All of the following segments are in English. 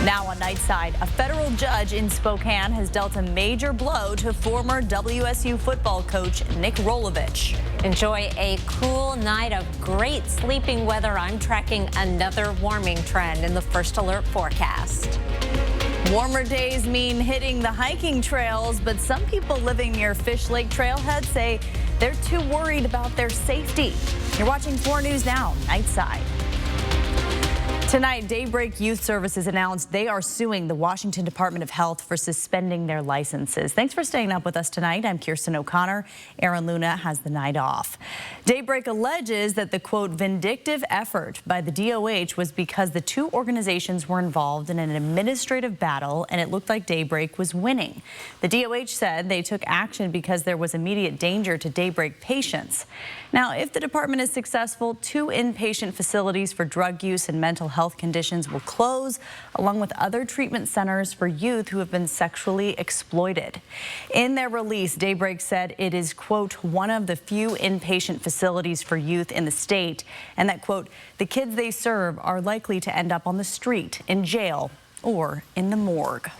Now on Nightside, a federal judge in Spokane has dealt a major blow to former WSU football coach Nick Rolovich. Enjoy a cool night of great sleeping weather. I'm tracking another warming trend in the first alert forecast. Warmer days mean hitting the hiking trails, but some people living near Fish Lake Trailhead say they're too worried about their safety. You're watching 4 News Now, Nightside. Tonight, Daybreak Youth Services announced they are suing the Washington Department of Health for suspending their licenses. Thanks for staying up with us tonight. I'm Kirsten O'Connor. Aaron Luna has the night off. Daybreak alleges that the, quote, vindictive effort by the DOH was because the two organizations were involved in an administrative battle and it looked like Daybreak was winning. The DOH said they took action because there was immediate danger to Daybreak patients. Now, if the department is successful, 2 inpatient facilities for drug use and mental health conditions will close, along with other treatment centers for youth who have been sexually exploited. In their release, Daybreak said it is, quote, one of the few inpatient facilities for youth in the state, and that, quote, the kids they serve are likely to end up on the street, in jail, or in the morgue.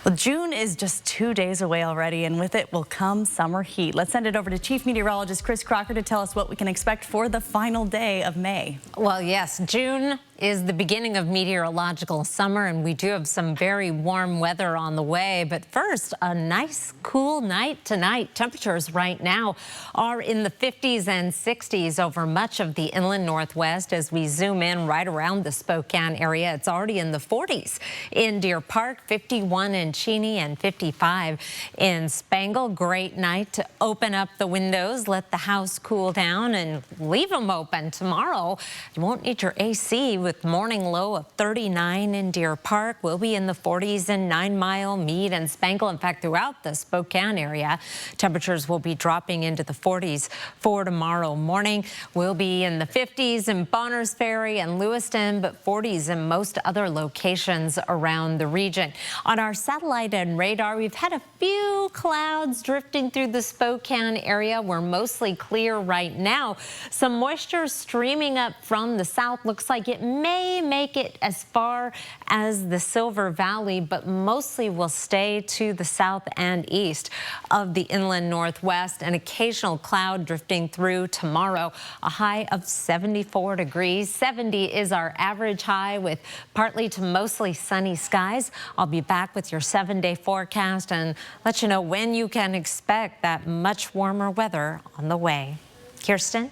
Well, June is just 2 days away already, and with it will come summer heat. Let's send it over to Chief Meteorologist Chris Crocker to tell us what we can expect for the final day of May. Well, yes, June is the beginning of meteorological summer, and we do have some very warm weather on the way. But first, a nice cool night tonight. Temperatures right now are in the 50s and 60s over much of the inland northwest. As we zoom in right around the Spokane area, it's already in the 40s in Deer Park, 51 in Cheney, and 55 in Spangle. Great night to open up the windows, let the house cool down, and leave them open. Tomorrow, you won't need your AC with morning low of 39 in Deer Park. We'll be in the 40s in 9 Mile, Meade, and Spangle. In fact, throughout the Spokane area, temperatures will be dropping into the 40s for tomorrow morning. We'll be in the 50s in Bonners Ferry and Lewiston, but 40s in most other locations around the region. On our satellite and radar, we've had a few clouds drifting through the Spokane area. We're mostly clear right now. Some moisture streaming up from the south. Looks like it may make it as far as the Silver Valley, but mostly will stay to the south and east of the inland northwest. An occasional cloud drifting through tomorrow. A high of 74 degrees. 70 is our average high with partly to mostly sunny skies. I'll be back with your 7-day forecast and let you know when you can expect that much warmer weather on the way. Kirsten?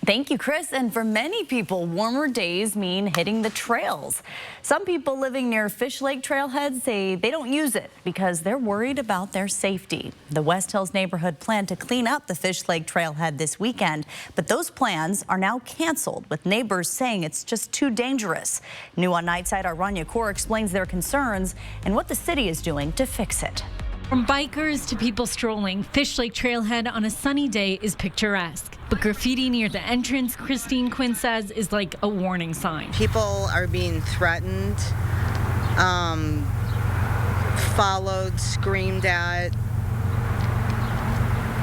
Thank you, Chris. And for many people, warmer days mean hitting the trails. Some people living near Fish Lake Trailhead say they don't use it because they're worried about their safety. The West Hills neighborhood planned to clean up the Fish Lake Trailhead this weekend, but those plans are now canceled, with neighbors saying it's just too dangerous. New on Nightside, our Rania Kaur explains their concerns and what the city is doing to fix it. From bikers to people strolling, Fish Lake Trailhead on a sunny day is picturesque. But graffiti near the entrance, Christine Quinn says, is like a warning sign. People are being threatened, followed, screamed at.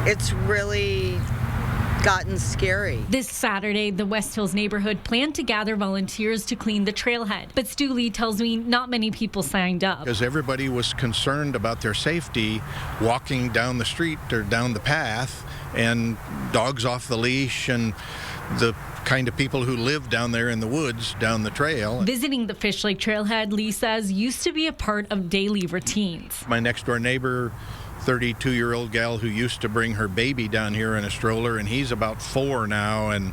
It's really gotten scary. This Saturday, the West Hills neighborhood planned to gather volunteers to clean the trailhead. But Stu Lee tells me not many people signed up. Because everybody was concerned about their safety walking down the street or down the path, and dogs off the leash and the kind of people who live down there in the woods down the trail. Visiting the Fish Lake Trailhead, Lee says, used to be a part of daily routines. My next door neighbor, 32-year-old gal who used to bring her baby down here in a stroller, and he's about 4 now, and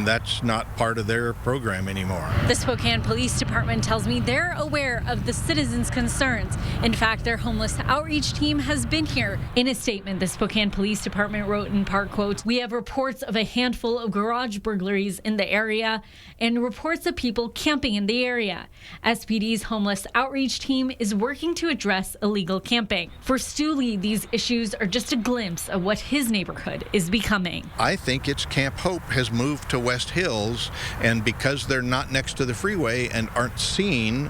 that's not part of their program anymore. The Spokane Police Department tells me they're aware of the citizens' concerns. In fact, their homeless outreach team has been here. In a statement, the Spokane Police Department wrote in part, quote, "We have reports of a handful of garage burglaries in the area and reports of people camping in the area. SPD's homeless outreach team is working to address illegal camping." For Stu Lee, these issues are just a glimpse of what his neighborhood is becoming. I think it's Camp Hope has moved to West Hills, and because they're not next to the freeway and aren't seen,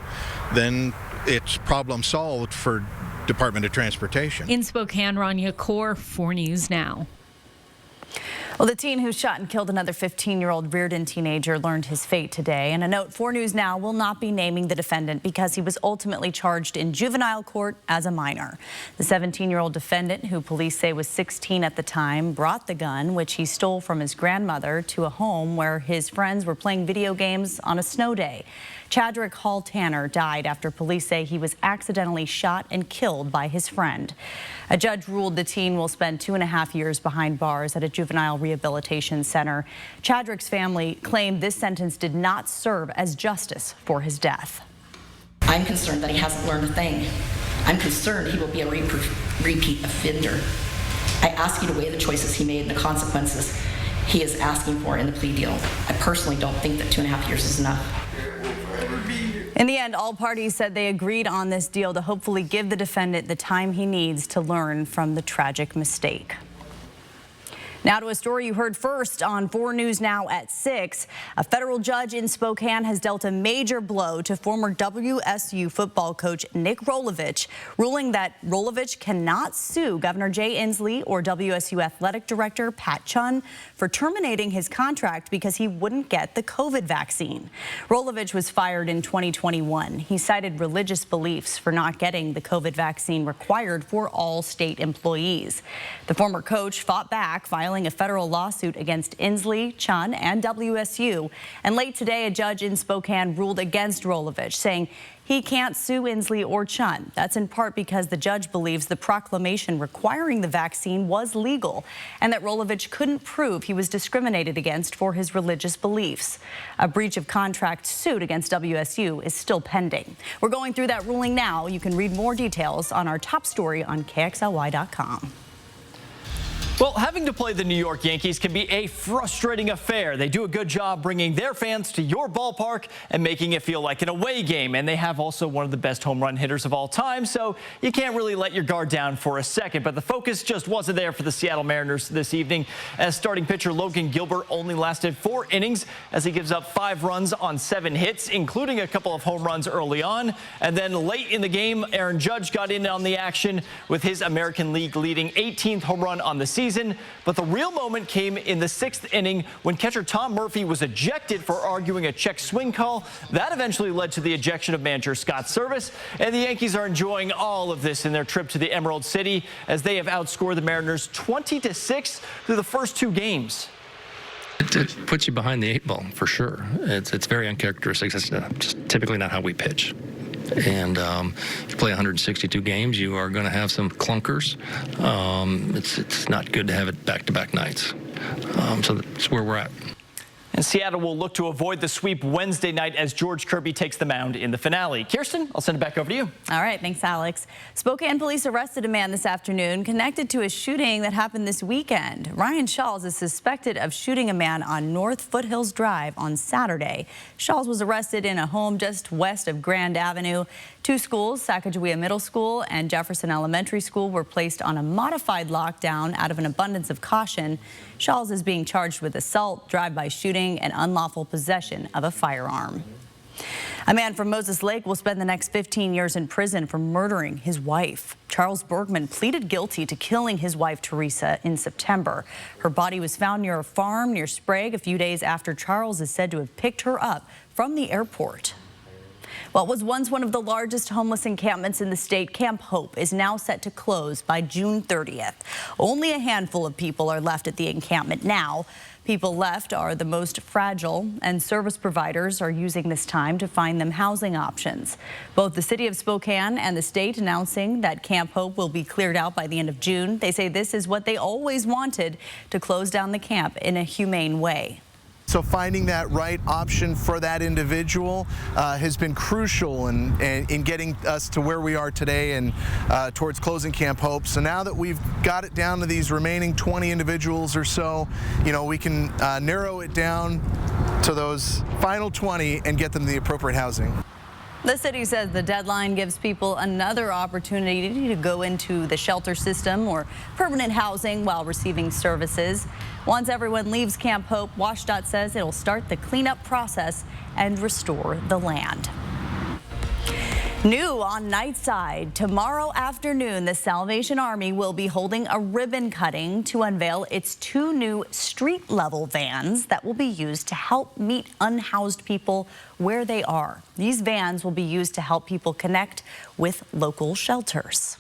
then it's problem solved for Department of Transportation. In Spokane, Rania Kaur, 4 News Now. Well, the teen who shot and killed another 15-year-old Reardon teenager learned his fate today. And a note, 4 News Now will not be naming the defendant because he was ultimately charged in juvenile court as a minor. The 17-year-old defendant, who police say was 16 at the time, brought the gun, which he stole from his grandmother, to a home where his friends were playing video games on a snow day. Chadrick Hall Tanner died after police say he was accidentally shot and killed by his friend. A judge ruled the teen will spend 2.5 years behind bars at a juvenile rehabilitation center. Chadrick's family claimed this sentence did not serve as justice for his death. I'm concerned that he hasn't learned a thing. I'm concerned he will be a repeat offender. I ask you to weigh the choices he made and the consequences he is asking for in the plea deal. I personally don't think that 2.5 years is enough. In the end, all parties said they agreed on this deal to hopefully give the defendant the time he needs to learn from the tragic mistake. Now to a story you heard first on 4 News Now at 6. A federal judge in Spokane has dealt a major blow to former WSU football coach Nick Rolovich, ruling that Rolovich cannot sue Governor Jay Inslee or WSU athletic director Pat Chun for terminating his contract because he wouldn't get the COVID vaccine. Rolovich was fired in 2021. He cited religious beliefs for not getting the COVID vaccine required for all state employees. The former coach fought back, filing a federal lawsuit against Inslee, Chun, and WSU. And late today, a judge in Spokane ruled against Rolovich, saying he can't sue Inslee or Chun. That's in part because the judge believes the proclamation requiring the vaccine was legal and that Rolovich couldn't prove he was discriminated against for his religious beliefs. A breach of contract suit against WSU is still pending. We're going through that ruling now. You can read more details on our top story on KXLY.com. Well, having to play the New York Yankees can be a frustrating affair. They do a good job bringing their fans to your ballpark and making it feel like an away game. And they have also one of the best home run hitters of all time, so you can't really let your guard down for a second. But the focus just wasn't there for the Seattle Mariners this evening, as starting pitcher Logan Gilbert only lasted 4 innings as he gives up 5 runs on 7 hits, including a couple of home runs early on. And then late in the game, Aaron Judge got in on the action with his American League leading 18th home run on the season. But the real moment came in the 6th inning when catcher Tom Murphy was ejected for arguing a check swing call. That eventually led to the ejection of manager Scott Service. And the Yankees are enjoying all of this in their trip to the Emerald City, as they have outscored the Mariners 20-6 through the first 2 games. It puts you behind the 8 ball for sure. It's very uncharacteristic. It's just typically not how we pitch. And you play 162 games, you are going to have some clunkers. It's not good to have it back-to-back nights. So that's where we're at. And Seattle will look to avoid the sweep Wednesday night as George Kirby takes the mound in the finale. Kirsten, I'll send it back over to you. All right, thanks, Alex. Spokane police arrested a man this afternoon connected to a shooting that happened this weekend. Ryan Shawls is suspected of shooting a man on North Foothills Drive on Saturday. Shawls was arrested in a home just west of Grand Avenue. 2 schools, Sacagawea Middle School and Jefferson Elementary School, were placed on a modified lockdown out of an abundance of caution. Shawls is being charged with assault, drive-by shooting, and unlawful possession of a firearm. A man from Moses Lake will spend the next 15 years in prison for murdering his wife. Charles Bergman pleaded guilty to killing his wife, Teresa, in September. Her body was found near a farm near Sprague a few days after Charles is said to have picked her up from the airport. What was once one of the largest homeless encampments in the state, Camp Hope, is now set to close by June 30th. Only a handful of people are left at the encampment now. People left are the most fragile, and service providers are using this time to find them housing options. Both the city of Spokane and the state announcing that Camp Hope will be cleared out by the end of June. They say this is what they always wanted, to close down the camp in a humane way. So finding that right option for that individual has been crucial in getting us to where we are today and towards closing Camp Hope. So now that we've got it down to these remaining 20 individuals or so, you know, we can narrow it down to those final 20 and get them the appropriate housing. The city says the deadline gives people another opportunity to go into the shelter system or permanent housing while receiving services. Once everyone leaves Camp Hope, WashDOT says it'll start the cleanup process and restore the land. New on Nightside, tomorrow afternoon, the Salvation Army will be holding a ribbon cutting to unveil its 2 new street-level vans that will be used to help meet unhoused people where they are. These vans will be used to help people connect with local shelters.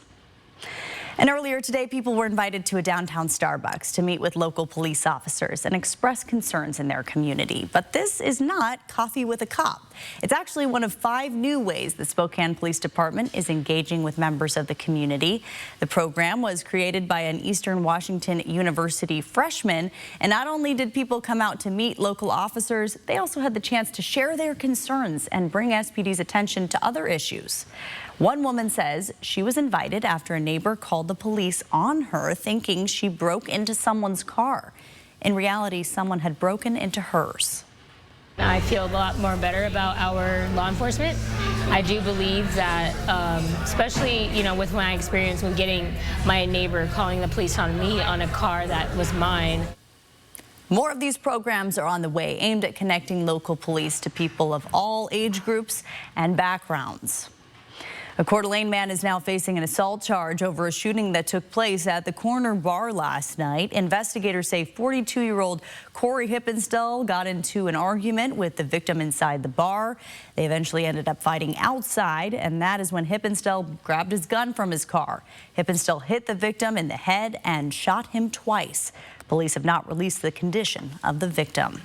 And earlier today, people were invited to a downtown Starbucks to meet with local police officers and express concerns in their community. But this is not coffee with a cop. It's actually one of 5 new ways the Spokane Police Department is engaging with members of the community. The program was created by an Eastern Washington University freshman. And not only did people come out to meet local officers, they also had the chance to share their concerns and bring SPD's attention to other issues. One woman says she was invited after a neighbor called the police on her thinking she broke into someone's car. In reality, someone had broken into hers. I feel a lot more better about our law enforcement. I do believe that, especially, with my experience with getting my neighbor calling the police on me on a car that was mine. More of these programs are on the way, aimed at connecting local police to people of all age groups and backgrounds. A Coeur d'Alene man is now facing an assault charge over a shooting that took place at the Corner Bar last night. Investigators say 42-year-old Corey Hippenstall got into an argument with the victim inside the bar. They eventually ended up fighting outside, and that is when Hippenstall grabbed his gun from his car. Hippenstall hit the victim in the head and shot him twice. Police have not released the condition of the victim.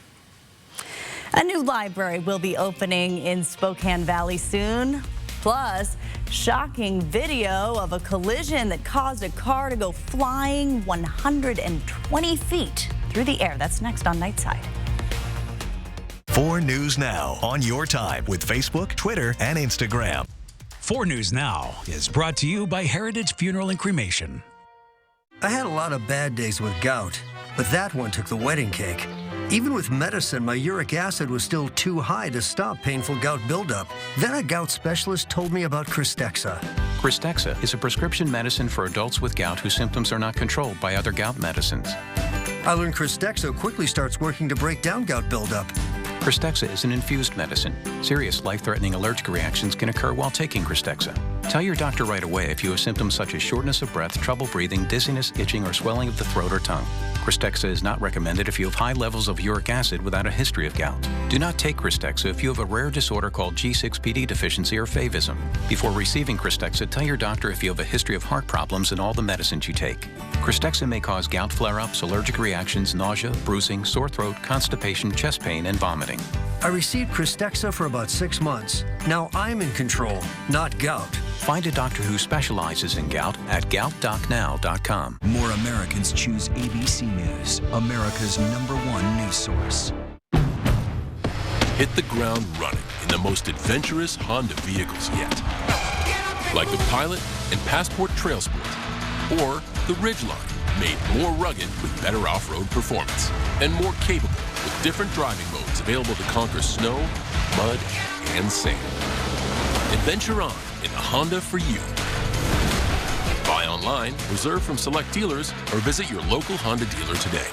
A new library will be opening in Spokane Valley soon. Plus, shocking video of a collision that caused a car to go flying 120 feet through the air. That's next on Nightside. 4 News Now on your time with Facebook, Twitter, and Instagram. 4 News Now is brought to you by Heritage Funeral and Cremation. I had a lot of bad days with gout, but that one took the wedding cake. Even with medicine, my uric acid was still too high to stop painful gout buildup. Then a gout specialist told me about Cristexa. Cristexa is a prescription medicine for adults with gout whose symptoms are not controlled by other gout medicines. I learned Cristexa quickly starts working to break down gout buildup. Cristexa is an infused medicine. Serious life-threatening allergic reactions can occur while taking Cristexa. Tell your doctor right away if you have symptoms such as shortness of breath, trouble breathing, dizziness, itching, or swelling of the throat or tongue. Cristexa is not recommended if you have high levels of uric acid without a history of gout. Do not take Cristexa if you have a rare disorder called G6PD deficiency or favism. Before receiving Cristexa, tell your doctor if you have a history of heart problems and all the medicines you take. Cristexa may cause gout flare-ups, allergic reactions, nausea, bruising, sore throat, constipation, chest pain, and vomiting. I received Cristexa for about 6 months. Now I'm in control, not gout. Find a doctor who specializes in gout at goutdocnow.com. More Americans choose ABC News, America's #1 news source. Hit the ground running in the most adventurous Honda vehicles yet. Like the Pilot and Passport Trail Sport, or the Ridgeline, made more rugged with better off-road performance, and more capable with different driving modes available to conquer snow, mud, and sand. Adventure on in the Honda for you. Buy online, reserve from select dealers, or visit your local Honda dealer today.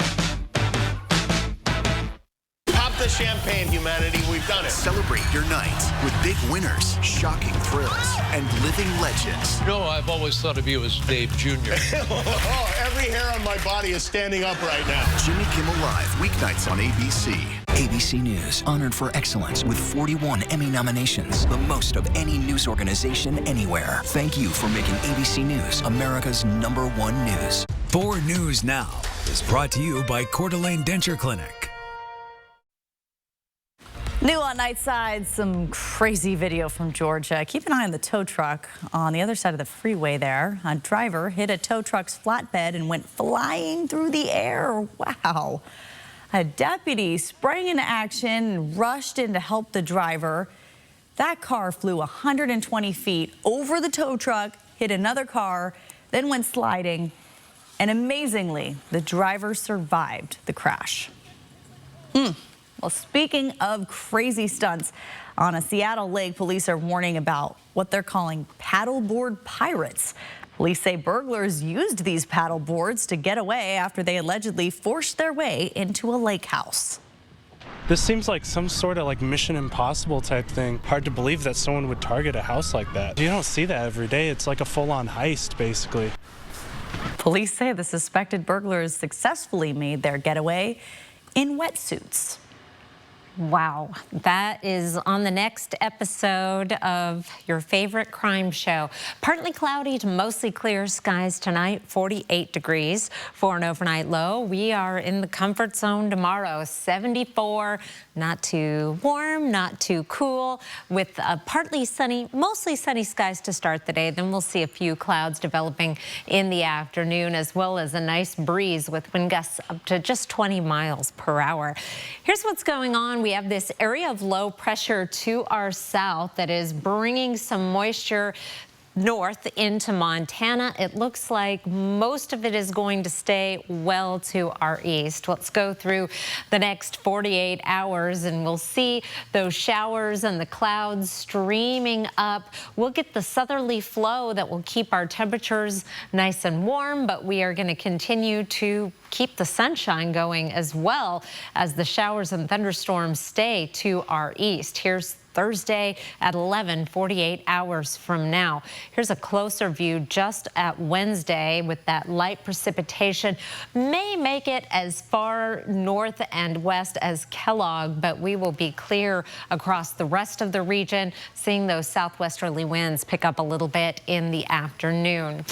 Pop the champagne, humanity. We've done it. Celebrate your night with big winners, shocking thrills, and living legends. I've always thought of you as Dave Jr. Every hair on my body is standing up right now. Jimmy Kimmel Live, weeknights on ABC. ABC News, honored for excellence with 41 Emmy nominations, the most of any news organization anywhere. Thank you for making ABC News America's #1 news. 4 News Now is brought to you by Coeur d'Alene Denture Clinic. New on Nightside, some crazy video from Georgia. Keep an eye on the tow truck on the other side of the freeway there. A driver hit a tow truck's flatbed and went flying through the air. Wow. A deputy sprang into action and rushed in to help the driver. That car flew 120 feet over the tow truck, hit another car, then went sliding. And amazingly, the driver survived the crash. Well, speaking of crazy stunts, on a Seattle lake, police are warning about what they're calling paddleboard pirates. Police say burglars used these paddle boards to get away after they allegedly forced their way into a lake house. This seems like some sort of like Mission Impossible type thing. Hard to believe that someone would target a house like that. You don't see that every day. It's like a full-on heist, basically. Police say the suspected burglars successfully made their getaway in wetsuits. Wow, that is on the next episode of your favorite crime show. Partly cloudy to mostly clear skies tonight, 48 degrees for an overnight low. We are in the comfort zone tomorrow, 74, not too warm, not too cool, with partly sunny, mostly sunny skies to start the day. Then we'll see a few clouds developing in the afternoon, as well as a nice breeze with wind gusts up to just 20 miles per hour. Here's what's going on. We have this area of low pressure to our south that is bringing some moisture north into Montana. It looks like most of it is going to stay well to our east. Let's go through the next 48 hours and we'll see those showers and the clouds streaming up. We'll get the southerly flow that will keep our temperatures nice and warm, but we are going to continue to keep the sunshine going as well as the showers and thunderstorms stay to our east. Here's Thursday at 11, 48 hours from now. Here's a closer view just at Wednesday with that light precipitation. May make it as far north and west as Kellogg, but we will be clear across the rest of the region, seeing those southwesterly winds pick up a little bit in the afternoon.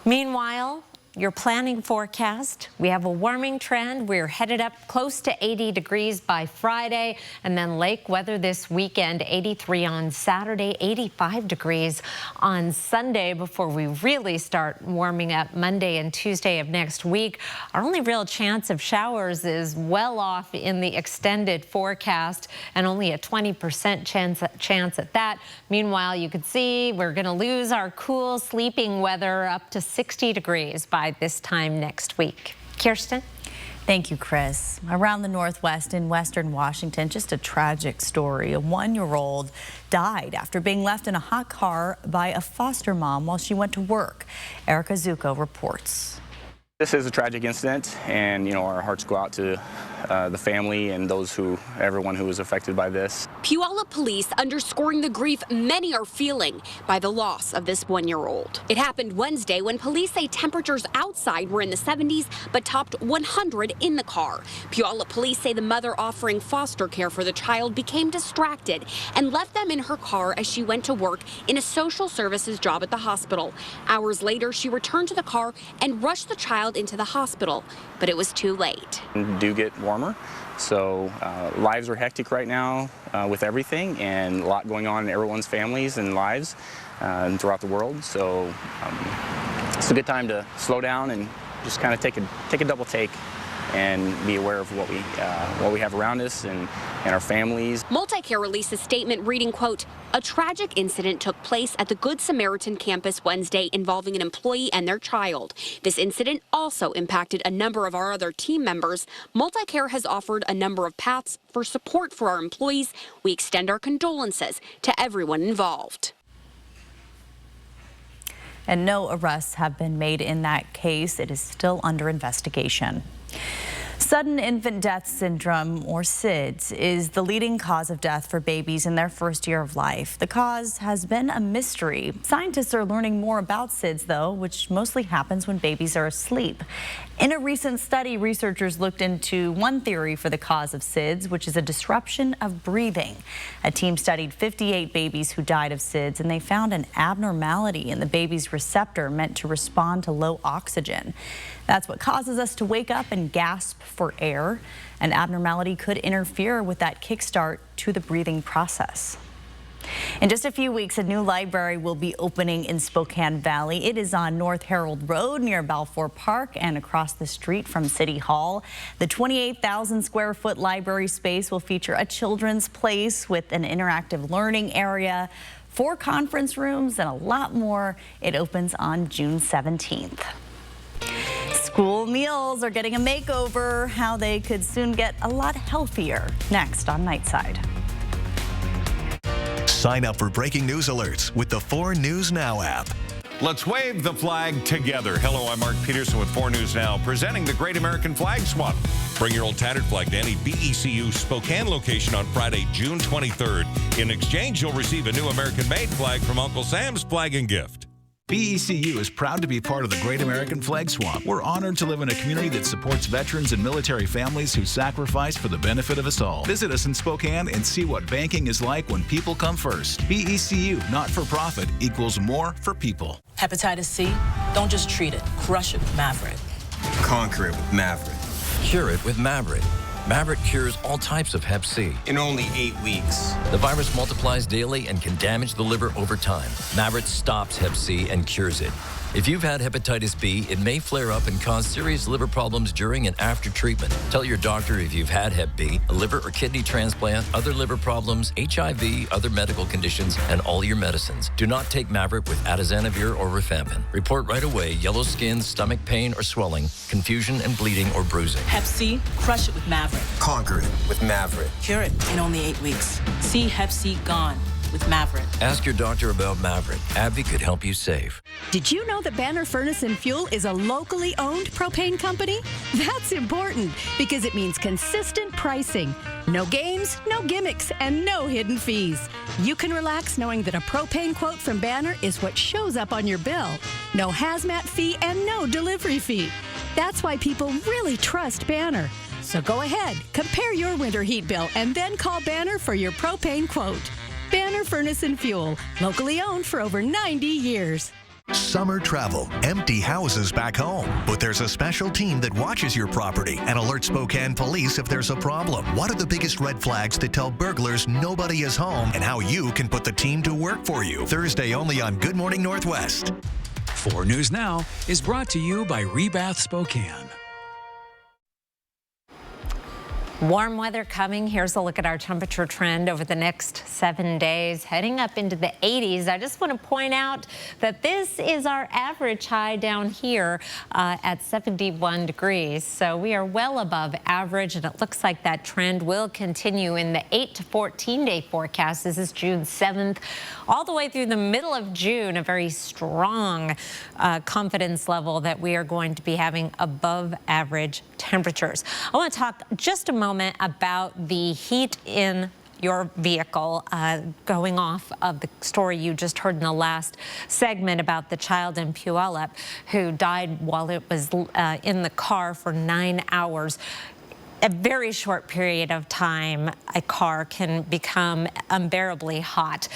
Meanwhile, your planning forecast, we have a warming trend. We're headed up close to 80 degrees by Friday, and then lake weather this weekend, 83 on Saturday, 85 degrees on Sunday before we really start warming up Monday and Tuesday of next week. Our only real chance of showers is well off in the extended forecast and only a 20% chance at that. Meanwhile, you can see we're going to lose our cool sleeping weather up to 60 degrees by this time next week. Kirsten? Thank you, Chris. Around the Northwest in western Washington, just a tragic story. A 1-year-old died after being left in a hot car by a foster mom while she went to work. Erica Zucco reports. This is a tragic incident, and our hearts go out to the family and everyone who was affected by this. Puyallup police underscoring the grief many are feeling by the loss of this 1-year-old. It happened Wednesday when police say temperatures outside were in the 70s but topped 100 in the car. Puyallup police say the mother offering foster care for the child became distracted and left them in her car as she went to work in a social services job at the hospital. Hours later, she returned to the car and rushed the child into the hospital, but it was too late. Do get warmer, so lives are hectic right now with everything, and a lot going on in everyone's families and lives throughout the world. So it's a good time to slow down and just kind of take a double take and be aware of what we have around us and our families. Multicare released a statement reading, quote, "A tragic incident took place at the Good Samaritan campus Wednesday involving an employee and their child. This incident also impacted a number of our other team members. Multicare has offered a number of paths for support for our employees. We extend our condolences to everyone involved." And no arrests have been made in that case. It is still under investigation. Sudden infant death syndrome, or SIDS, is the leading cause of death for babies in their first year of life. The cause has been a mystery. Scientists are learning more about SIDS, though, which mostly happens when babies are asleep. In a recent study, researchers looked into one theory for the cause of SIDS, which is a disruption of breathing. A team studied 58 babies who died of SIDS, and they found an abnormality in the baby's receptor meant to respond to low oxygen. That's what causes us to wake up and gasp for air. An abnormality could interfere with that kickstart to the breathing process. In just a few weeks, a new library will be opening in Spokane Valley. It is on North Herald Road near Balfour Park and across the street from City Hall. The 28,000 square foot library space will feature a children's place with an interactive learning area, 4 conference rooms, and a lot more. It opens on June 17th. School meals are getting a makeover, how they could soon get a lot healthier. Next on Nightside. Sign up for breaking news alerts with the 4 News Now app. Let's wave the flag together. Hello, I'm Mark Peterson with 4 News Now, presenting the Great American Flag Swap. Bring your old tattered flag to any BECU Spokane location on Friday, June 23rd. In exchange, you'll receive a new American-made flag from Uncle Sam's Flag and Gift. BECU is proud to be part of the Great American Flag Swap. We're honored to live in a community that supports veterans and military families who sacrifice for the benefit of us all. Visit us in Spokane and see what banking is like when people come first. BECU, not for profit, equals more for people. Hepatitis C, don't just treat it, crush it with Maverick. Conquer it with Maverick. Cure it with Maverick. Maverick cures all types of Hep C in only 8 weeks. The virus multiplies daily and can damage the liver over time. Maverick stops Hep C and cures it. If you've had hepatitis B, it may flare up and cause serious liver problems during and after treatment. Tell your doctor if you've had Hep B, a liver or kidney transplant, other liver problems, HIV, other medical conditions, and all your medicines. Do not take Maverick with atazanavir or rifampin. Report right away yellow skin, stomach pain or swelling, confusion and bleeding or bruising. Hep C, crush it with Maverick. Conquer it with Maverick. Cure it in only 8 weeks. See Hep C gone with Maverick. Ask your doctor about Maverick. AbbVie could help you save. Did you know that Banner Furnace and Fuel is a locally owned propane company? That's important because it means consistent pricing. No games, no gimmicks, and no hidden fees. You can relax knowing that a propane quote from Banner is what shows up on your bill. No hazmat fee and no delivery fee. That's why people really trust Banner. So go ahead, compare your winter heat bill, and then call Banner for your propane quote. Banner Furnace and Fuel, locally owned for over 90 years. Summer travel, empty houses back home. But there's a special team that watches your property and alerts Spokane police if there's a problem. What are the biggest red flags that tell burglars nobody is home and how you can put the team to work for you? Thursday only on Good Morning Northwest. 4 News Now is brought to you by Rebath Spokane. Warm weather coming. Here's a look at our temperature trend over the next 7 days, heading up into the 80s. I just want to point out that this is our average high down here at 71 degrees. So we are well above average, and it looks like that trend will continue in the 8 to 14 day forecast. This is June 7th, all the way through the middle of June, a very strong confidence level that we are going to be having above average temperatures. I want to talk just a moment about the heat in your vehicle, going off of the story you just heard in the last segment about the child in Puyallup who died while it was in the car for 9 hours. A very short period of time, a car can become unbearably hot.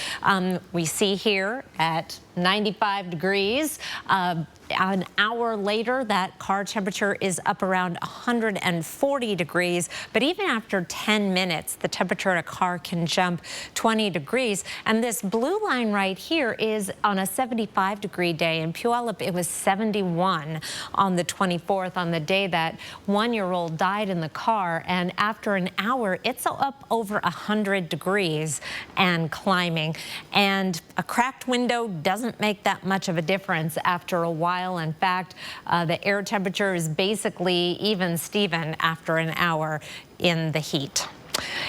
We see here at 95 degrees. An hour later, that car temperature is up around 140 degrees. But even after 10 minutes, the temperature in a car can jump 20 degrees. And this blue line right here is on a 75-degree day. In Puyallup, it was 71 on the 24th, on the day that 1-year-old died in the car. And after an hour, it's up over 100 degrees and climbing. And a cracked window doesn't make that much of a difference after a while. In fact, the air temperature is basically even Steven after an hour in the heat.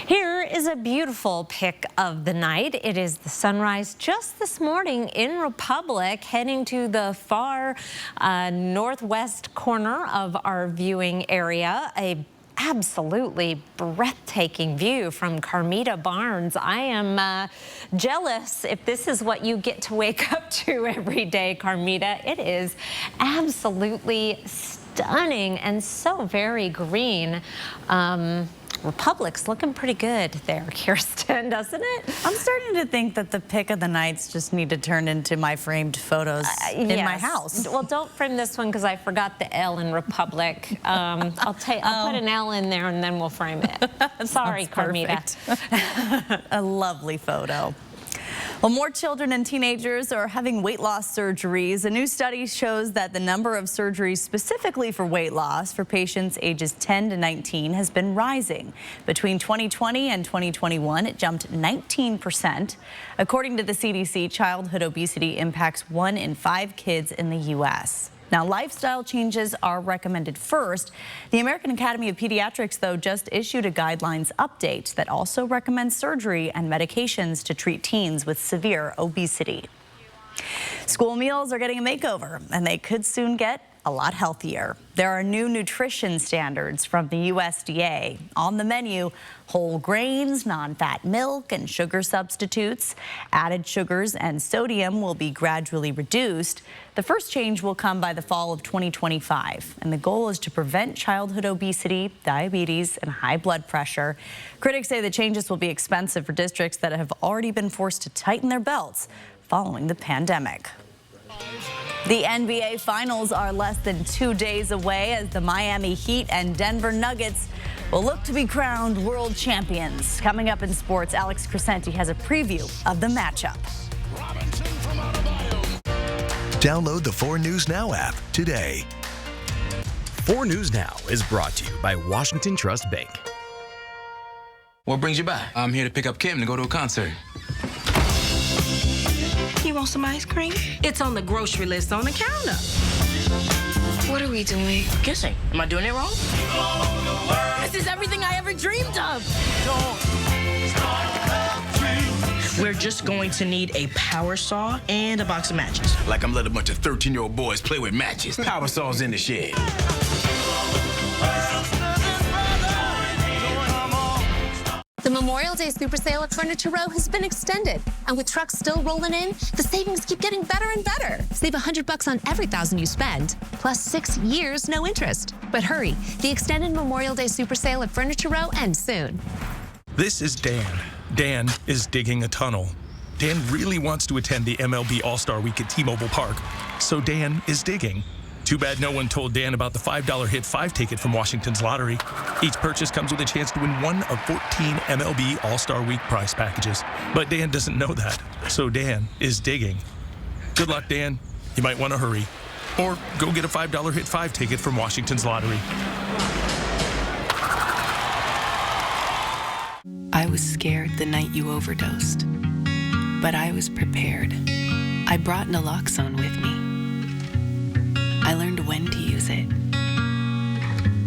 Here is a beautiful pic of the night. It is the sunrise just this morning in Republic, heading to the far northwest corner of our viewing area. A absolutely breathtaking view from Carmita Barnes. I am jealous if this is what you get to wake up to every day, Carmita. It is absolutely stunning and so very green. Republic's looking pretty good there, Kirsten, doesn't it? I'm starting to think that the pick of the nights just need to turn into my framed photos in my house. Well, don't frame this one because I forgot the L in Republic. I'll put an L in there and then we'll frame it. Sorry, Carmita. A lovely photo. Well, more children and teenagers are having weight loss surgeries. A new study shows that the number of surgeries specifically for weight loss for patients ages 10 to 19 has been rising. Between 2020 and 2021, it jumped 19%. According to the CDC, childhood obesity impacts 1 in 5 kids in the U.S. Now, lifestyle changes are recommended first. The American Academy of Pediatrics, though, just issued a guidelines update that also recommends surgery and medications to treat teens with severe obesity. School meals are getting a makeover, and they could soon get a lot healthier. There are new nutrition standards from the USDA. On the menu, whole grains, non-fat milk, and sugar substitutes. Added sugars and sodium will be gradually reduced. The first change will come by the fall of 2025, and the goal is to prevent childhood obesity, diabetes, and high blood pressure. Critics say the changes will be expensive for districts that have already been forced to tighten their belts following the pandemic. The NBA Finals are less than 2 days away as the Miami Heat and Denver Nuggets will look to be crowned world champions. Coming up in sports, Alex Crescenti has a preview of the matchup. Download the 4 News Now app today. 4 News Now is brought to you by Washington Trust Bank. What brings you by? I'm here to pick up Kim to go to a concert. You want some ice cream? It's on the grocery list on the counter. What are we doing? Kissing. Am I doing it wrong? This is everything I ever dreamed of. We're just going to need a power saw and a box of matches. Like I'm letting a bunch of 13-year-old boys play with matches. Power saws in the shed. The Memorial Day Super Sale at Furniture Row has been extended. And with trucks still rolling in, the savings keep getting better and better. Save $100 on every $1,000 you spend, plus 6 years, no interest. But hurry, the extended Memorial Day Super Sale at Furniture Row ends soon. This is Dan. Dan is digging a tunnel. Dan really wants to attend the MLB All-Star Week at T-Mobile Park, so Dan is digging. Too bad no one told Dan about the $5 Hit 5 ticket from Washington's lottery. Each purchase comes with a chance to win one of 14 MLB All-Star Week prize packages. But Dan doesn't know that, so Dan is digging. Good luck, Dan. You might want to hurry. Or go get a $5 Hit 5 ticket from Washington's lottery. I was scared the night you overdosed, but I was prepared. I brought naloxone with me. I learned when to use it.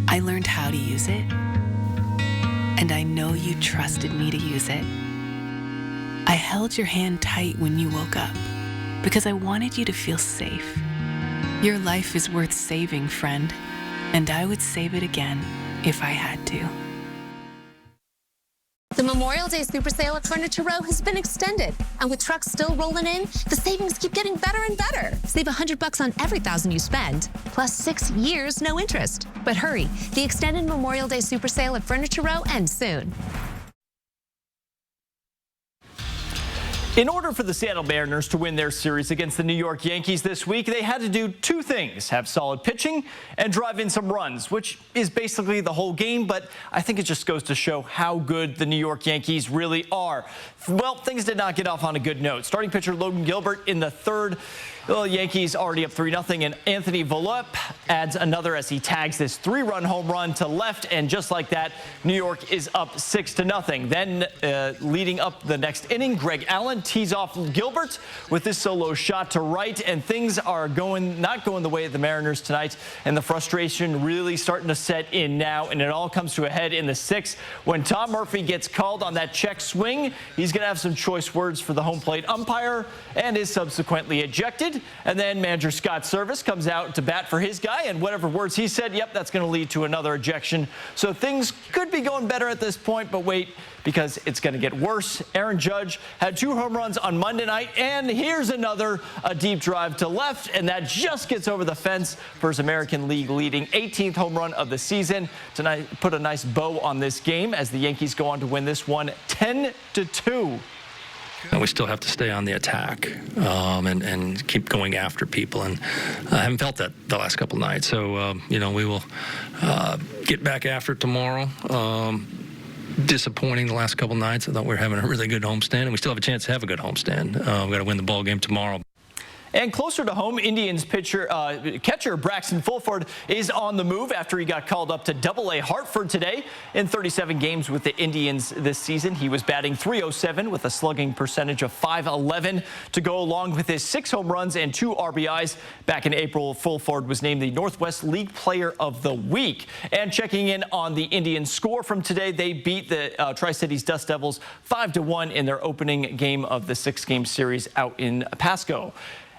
I learned how to use it. And I know you trusted me to use it. I held your hand tight when you woke up because I wanted you to feel safe. Your life is worth saving, friend, and I would save it again if I had to. The Memorial Day Super Sale at Furniture Row has been extended. And with trucks still rolling in, the savings keep getting better and better. Save $100 on every $1,000 you spend, plus 6 years, no interest. But hurry, the extended Memorial Day Super Sale at Furniture Row ends soon. In order for the Seattle Mariners to win their series against the New York Yankees this week, they had to do 2 things: have solid pitching and drive in some runs, which is basically the whole game, but I think it just goes to show how good the New York Yankees really are. Well, things did not get off on a good note. Starting pitcher Logan Gilbert in the 3rd. Well, Yankees already up 3-0, and Anthony Volpe adds another as he tags this 3-run home run to left, and just like that, New York is up 6-0. Then leading up the next inning, Greg Allen tees off Gilbert with this solo shot to right, and things are not going the way of the Mariners tonight, and the frustration really starting to set in now, and it all comes to a head in the 6th when Tom Murphy gets called on that check swing. He's going to have some choice words for the home plate umpire and is subsequently ejected. And then manager Scott Service comes out to bat for his guy, and whatever words he said, yep, that's going to lead to another ejection. So things could be going better at this point, but wait, because it's going to get worse. Aaron Judge had 2 home runs on Monday night, and here's another, a deep drive to left, and that just gets over the fence for his American League leading 18th home run of the season. Tonight put a nice bow on this game as the Yankees go on to win this one 10-2. And we still have to stay on the attack and keep going after people. And I haven't felt that the last couple of nights. So, we will get back after it tomorrow. Disappointing the last couple of nights. I thought we were having a really good homestand, and we still have a chance to have a good homestand. We've got to win the ball game tomorrow. And closer to home, Indians catcher Braxton Fulford is on the move after he got called up to Double-A Hartford today. In 37 games with the Indians this season, he was batting .307 with a slugging percentage of .511 to go along with his 6 home runs and 2 RBIs. Back in April, Fulford was named the Northwest League Player of the Week. And checking in on the Indians' score from today, they beat the Tri-Cities Dust Devils 5-1 in their opening game of the 6-game series out in Pasco.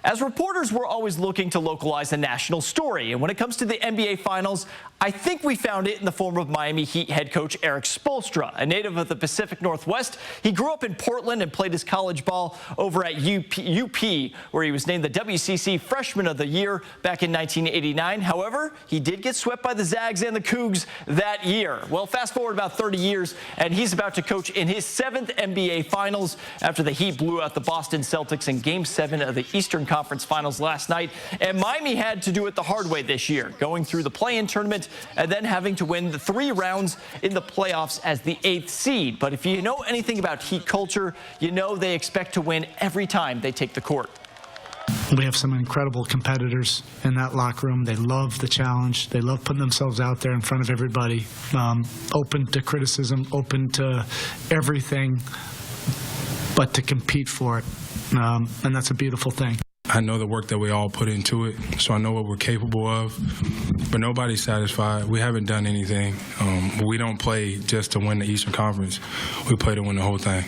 As reporters, we're always looking to localize a national story. And when it comes to the NBA Finals, I think we found it in the form of Miami Heat head coach Eric Spoelstra, a native of the Pacific Northwest. He grew up in Portland and played his college ball over at UP, where he was named the WCC Freshman of the Year back in 1989. However, he did get swept by the Zags and the Cougs that year. Well, fast forward about 30 years, and he's about to coach in his 7th NBA Finals after the Heat blew out the Boston Celtics in Game 7 of the Eastern Conference Finals last night. And Miami had to do it the hard way this year, going through the play-in tournament and then having to win the 3 rounds in the playoffs as the 8th seed. But if you know anything about Heat culture, you know they expect to win every time they take the court. We have some incredible competitors in that locker room. They love the challenge. They love putting themselves out there in front of everybody, open to criticism, open to everything, but to compete for it. And that's a beautiful thing. I know the work that we all put into it, so I know what we're capable of, but nobody's satisfied. We haven't done anything. We don't play just to win the Eastern Conference. We play to win the whole thing.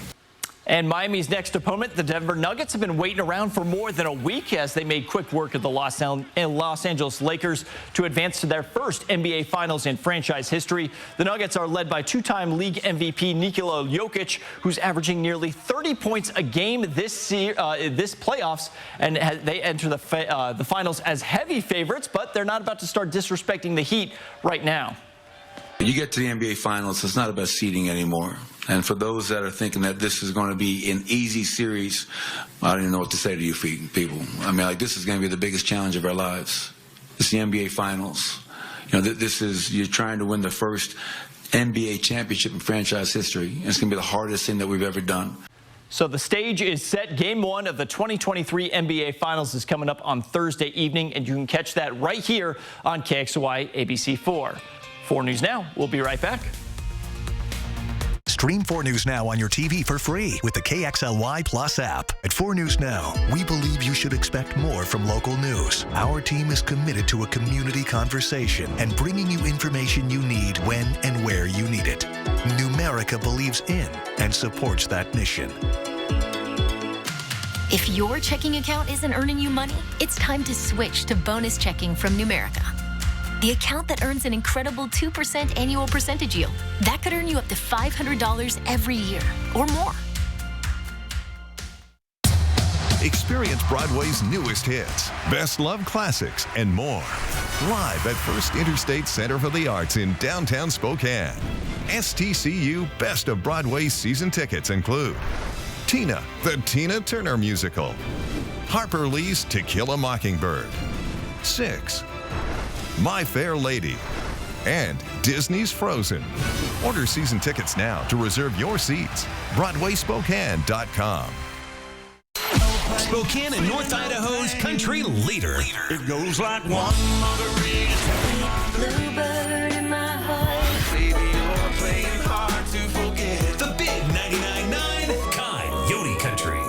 And Miami's next opponent, the Denver Nuggets, have been waiting around for more than a week as they made quick work of the Los Angeles Lakers to advance to their first NBA Finals in franchise history. The Nuggets are led by 2-time league MVP Nikola Jokic, who's averaging nearly 30 points a game this playoffs, and they enter the finals as heavy favorites, but they're not about to start disrespecting the Heat right now. When you get to the NBA Finals, it's not about seeding anymore. And for those that are thinking that this is going to be an easy series, I don't even know what to say to you people. I mean, like, this is going to be the biggest challenge of our lives. It's the NBA Finals. You know, you're trying to win the first NBA championship in franchise history. And it's going to be the hardest thing that we've ever done. So the stage is set. Game 1 of the 2023 NBA Finals is coming up on Thursday evening, and you can catch that right here on KXLY ABC4. 4 News Now. We'll be right back. Stream 4 News Now on your TV for free with the KXLY Plus app. At 4 News Now, we believe you should expect more from local news. Our team is committed to a community conversation and bringing you information you need when and where you need it. Numerica believes in and supports that mission. If your checking account isn't earning you money, it's time to switch to bonus checking from Numerica. The account that earns an incredible 2% annual percentage yield. That could earn you up to $500 every year or more. Experience Broadway's newest hits, best love classics, and more. Live at First Interstate Center for the Arts in downtown Spokane. STCU Best of Broadway season tickets include Tina, the Tina Turner Musical, Harper Lee's To Kill a Mockingbird, 6, My Fair Lady, and Disney's Frozen. Order season tickets now to reserve your seats. BroadwaySpokane.com. Spokane and North Idaho's country leader. It goes like one margarita. Bluebird in my heart. Baby, you're playing hard to forget. The big 99.9 Coyote Country.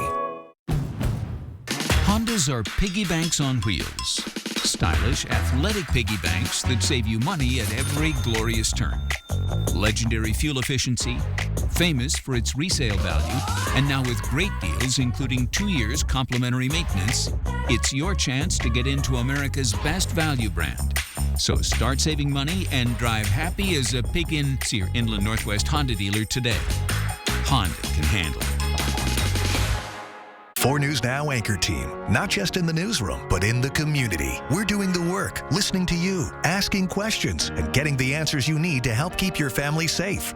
Hondas are piggy banks on wheels. Stylish, athletic piggy banks that save you money at every glorious turn. Legendary fuel efficiency, famous for its resale value, and now with great deals including 2 years complimentary maintenance, it's your chance to get into America's best value brand. So start saving money and drive happy as a pig in. See your Inland Northwest Honda dealer today. Honda can handle it. 4 News Now anchor team, not just in the newsroom, but in the community. We're doing the work, listening to you, asking questions, and getting the answers you need to help keep your family safe.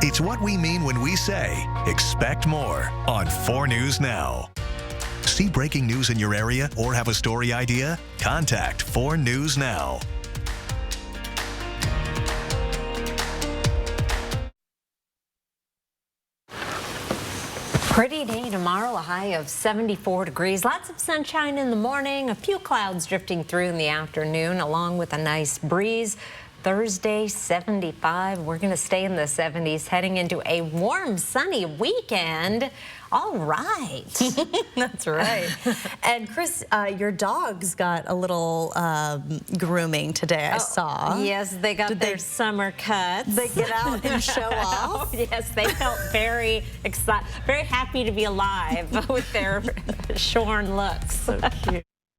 It's what we mean when we say, expect more on 4 News Now. See breaking news in your area or have a story idea? Contact 4 News Now. Pretty day tomorrow, a high of 74 degrees. Lots of sunshine in the morning, a few clouds drifting through in the afternoon, along with a nice breeze. Thursday, 75. We're going to stay in the 70s heading into a warm, sunny weekend. All right. That's right. And Chris, your dogs got a little grooming today, I saw. Yes, they got their summer cuts. They get out and show off? Yes, they felt very excited, very happy to be alive with their shorn looks. So cute.